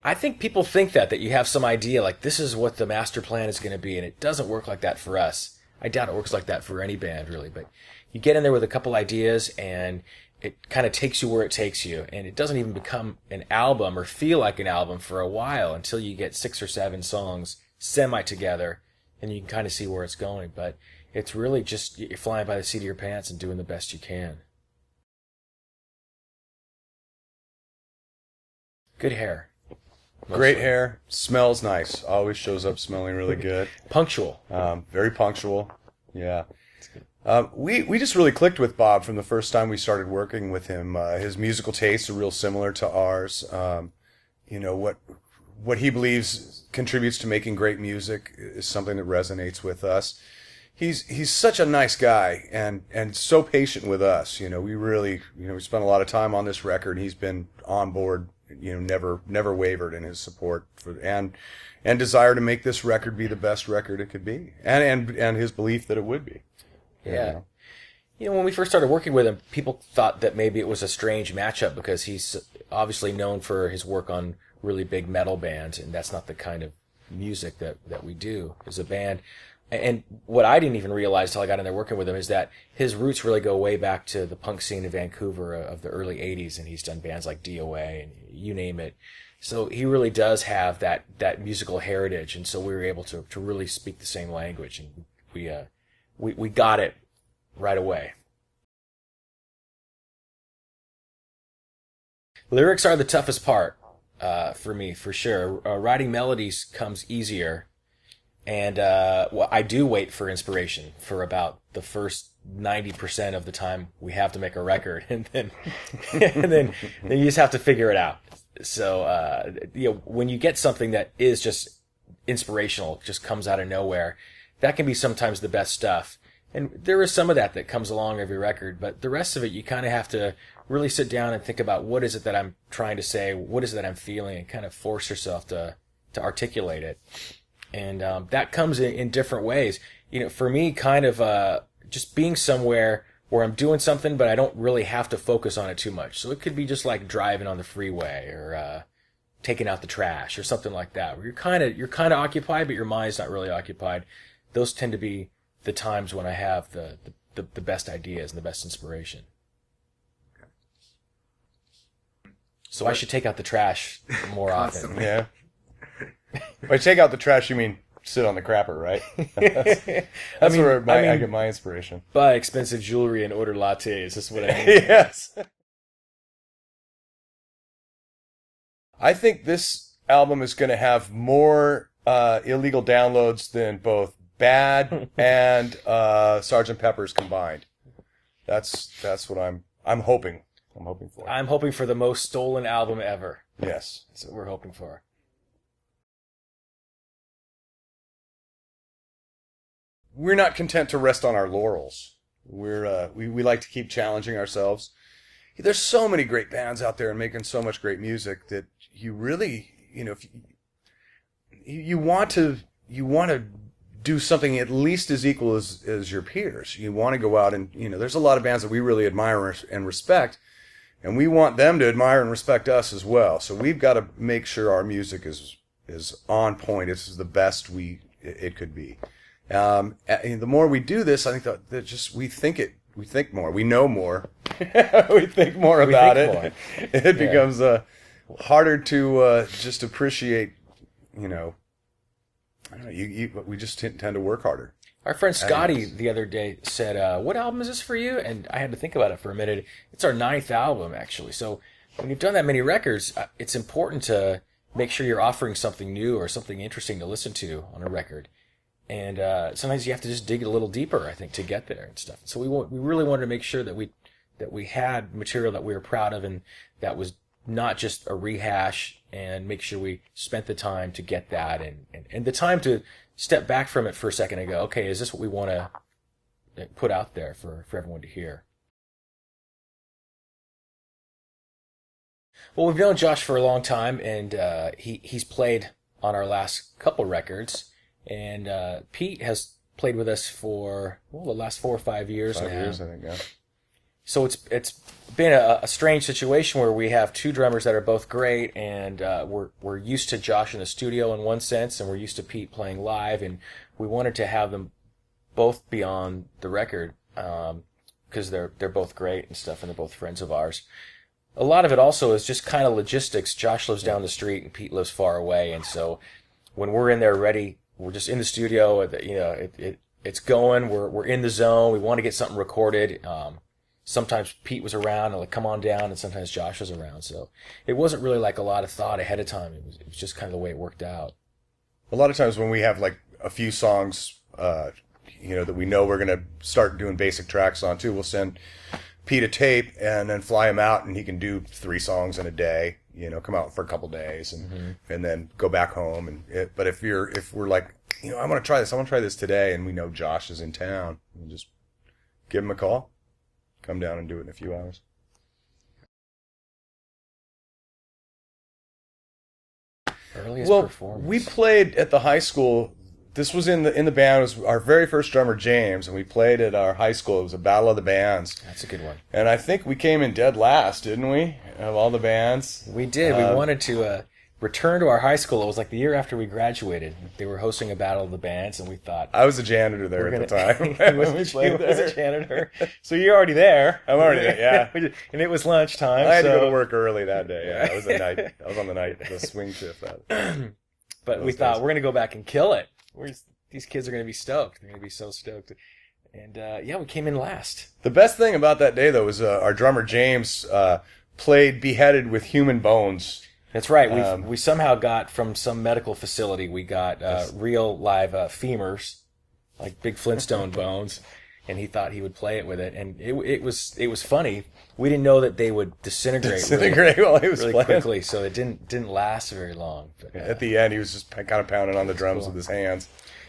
I think people think that you have some idea, like this is what the master plan is going to be, and it doesn't work like that for us. I doubt it works like that for any band, really, but you get in there with a couple ideas, and it kind of takes you where it takes you, and it doesn't even become an album or feel like an album for a while until you get 6 or 7 songs semi together, and you can kind of see where it's going. But it's really just you're flying by the seat of your pants and doing the best you can. Good hair. Great hair, smells nice. Always shows up smelling really good. Punctual. Very punctual. Yeah. We just really clicked with Bob from the first time we started working with him. His musical tastes are real similar to ours. What he believes contributes to making great music is something that resonates with us. He's such a nice guy and so patient with us. We really, we spent a lot of time on this record. He's been on board, never wavered in his support and desire to make this record be the best record it could be, and his belief that it would be. Yeah. When we first started working with him, people thought that maybe it was a strange matchup because he's obviously known for his work on really big metal bands, and that's not the kind of music that we do as a band. And what I didn't even realize till I got in there working with him is that his roots really go way back to the punk scene in Vancouver of the early 80s, and he's done bands like DOA and you name it. So he really does have that musical heritage, and so we were able to really speak the same language, and we got it right away. Lyrics are the toughest part for me, for sure. Writing melodies comes easier. And I do wait for inspiration for about the first 90% of the time we have to make a record, and then then you just have to figure it out. So when you get something that is just inspirational, just comes out of nowhere, that can be sometimes the best stuff. And there is some of that comes along every record, but the rest of it you kind of have to really sit down and think about what is it that I'm trying to say, what is it that I'm feeling, and kind of force yourself to articulate it. And that comes in different ways. For me, kind of just being somewhere where I'm doing something, but I don't really have to focus on it too much. So it could be just like driving on the freeway or taking out the trash or something like that, where you're kind of occupied, but your mind's not really occupied. Those tend to be the times when I have the best ideas and the best inspiration. So I should take out the trash more often. Yeah. By take out the trash, you mean sit on the crapper, right? That's where I get my inspiration. Buy expensive jewelry and order lattes. That's what I mean. Yes. I think this album is going to have more illegal downloads than both Bad and Sgt. Pepper's combined. That's what I'm hoping. I'm hoping for. I'm hoping for the most stolen album ever. Yes. That's what we're hoping for. We're not content to rest on our laurels. We like to keep challenging ourselves. There's so many great bands out there and making so much great music that you really, if you want to do something at least as equal as your peers. You want to go out and, there's a lot of bands that we really admire and respect, and we want them to admire and respect us as well. So we've got to make sure our music is on point. It's the best it could be. And the more we do this, I think that just we think more, we know more, we think more about it. More. It becomes harder to just appreciate. I don't know. We just tend to work harder. Our friend Scotty the other day said, "What album is this for you?" And I had to think about it for a minute. It's our 9th album, actually. So when you've done that many records, it's important to make sure you're offering something new or something interesting to listen to on a record. And sometimes you have to just dig a little deeper, I think, to get there and stuff. So we really wanted to make sure that we had material that we were proud of and that was not just a rehash, and make sure we spent the time to get that and the time to step back from it for a second and go, okay, is this what we want to put out there for everyone to hear? Well, we've known Josh for a long time, and he's played on our last couple records. And Pete has played with us for the last 4 or 5 years now. 5 years, I think, yeah. So it's been a strange situation where we have two drummers that are both great, and we're used to Josh in the studio in one sense, and we're used to Pete playing live, and we wanted to have them both be on the record because they're both great and stuff, and they're both friends of ours. A lot of it also is just kind of logistics. Josh lives down the street, and Pete lives far away, and so when we're in there ready, we're just in the studio. It's going. We're in the zone. We want to get something recorded. Sometimes Pete was around and like come on down, and sometimes Josh was around. So it wasn't really like a lot of thought ahead of time. It was just kind of the way it worked out. A lot of times when we have like a few songs, that we know we're going to start doing basic tracks on too, we'll send Pete a tape and then fly him out, and he can do 3 songs in a day. Come out for a couple days and then go back home. But if we're like, I want to try this today, and we know Josh is in town, we'll just give him a call, come down and do it in a few hours. Earliest performance. We played at the high school. This was in the band. It was our very first drummer, James, and we played at our high school. It was a battle of the bands. That's a good one. And I think we came in dead last, didn't we? Of all the bands. We did. We wanted to return to our high school. It was like the year after we graduated. They were hosting a battle of the bands, and we thought... I was a janitor there at the time. He was a janitor. So you're already there. I'm already there, yeah. And it was lunchtime. I had to go to work early that day. Yeah, I was on the swing shift. But we thought, we're going to go back and kill it. These kids are going to be stoked. They're going to be so stoked. And we came in last. The best thing about that day, though, was our drummer, James, played Beheaded with Human Bones. That's right. We somehow got from some medical facility, we got real live femurs, like big Flintstone bones, and he thought he would play it with it. And it was funny. We didn't know that they would disintegrate while he was really playing. Quickly, so it didn't last very long. But, at the end, he was just kind of pounding on the drums with his hands.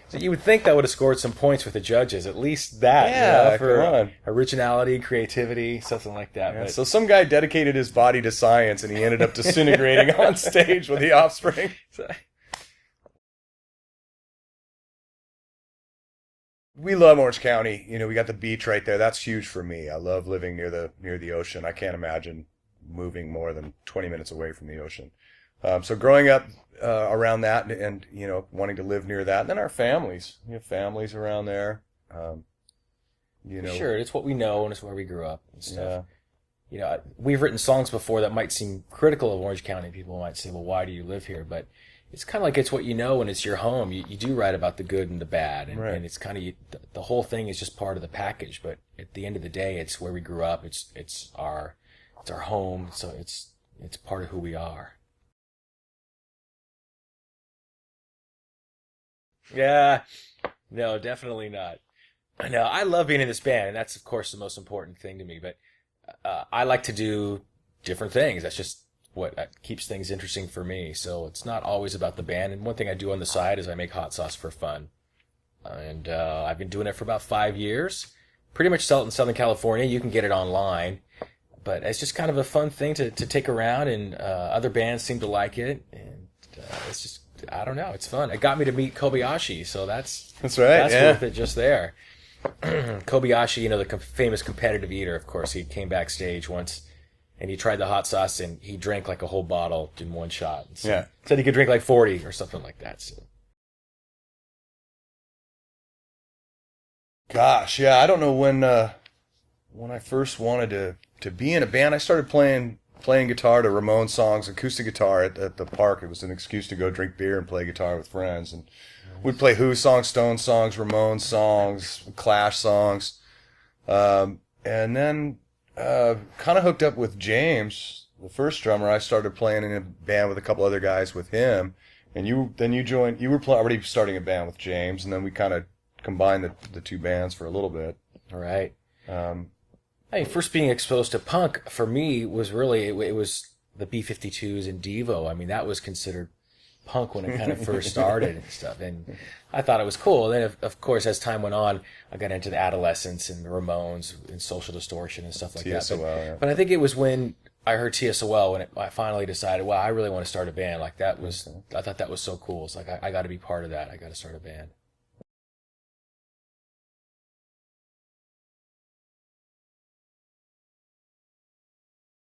So you would think that would have scored some points with the judges, at least that, for originality, creativity, something like that. Yeah, but, so some guy dedicated his body to science, and he ended up disintegrating on stage with the Offspring. We love Orange County. We got the beach right there. That's huge for me. I love living near the ocean. I can't imagine moving more than 20 minutes away from the ocean. So growing up around that and wanting to live near that, and then our families. We have families around there. Sure, it's what we know and it's where we grew up and stuff. Yeah. We've written songs before that might seem critical of Orange County. People might say, well, why do you live here? But it's kind of like it's what you know and it's your home. You do write about the good and the bad, and it's kind of the whole thing is just part of the package. But at the end of the day, it's where we grew up. It's our home. So it's part of who we are. Yeah, no, definitely not. No, I love being in this band, and that's of course the most important thing to me. But I like to do different things. That's just what keeps things interesting for me. So it's not always about the band. And one thing I do on the side is I make hot sauce for fun. And I've been doing it for about 5 years. Pretty much sell it in Southern California. You can get it online. But it's just kind of a fun thing to take around, and other bands seem to like it. And it's just, I don't know, it's fun. It got me to meet Kobayashi, so that's right. That's worth it just there. Kobayashi, the famous competitive eater, of course, he came backstage once and he tried the hot sauce and he drank like a whole bottle in one shot. So said he could drink like 40 or something like that. So. Gosh, yeah, I don't know when I first wanted to be in a band. I started playing guitar to Ramones songs, acoustic guitar at the park. It was an excuse to go drink beer and play guitar with friends. And we'd play Who songs, Stone songs, Ramones songs, Clash songs. And then kind of hooked up with James, the first drummer. I started playing in a band with a couple other guys with him. And you joined. You were already starting a band with James, and then we kind of combined the two bands for a little bit. All right. First being exposed to punk for me was really it was the B-52s and Devo. I mean, that was considered punk when it kind of first started and stuff, and I thought it was cool. And then, of course, as time went on, I got into the Adolescents and the Ramones and Social Distortion and stuff like that. But I think it was when I heard TSOL when I finally decided, well, I really want to start a band. Like that was, I thought that was so cool. It's like I got to be part of that. I got to start a band.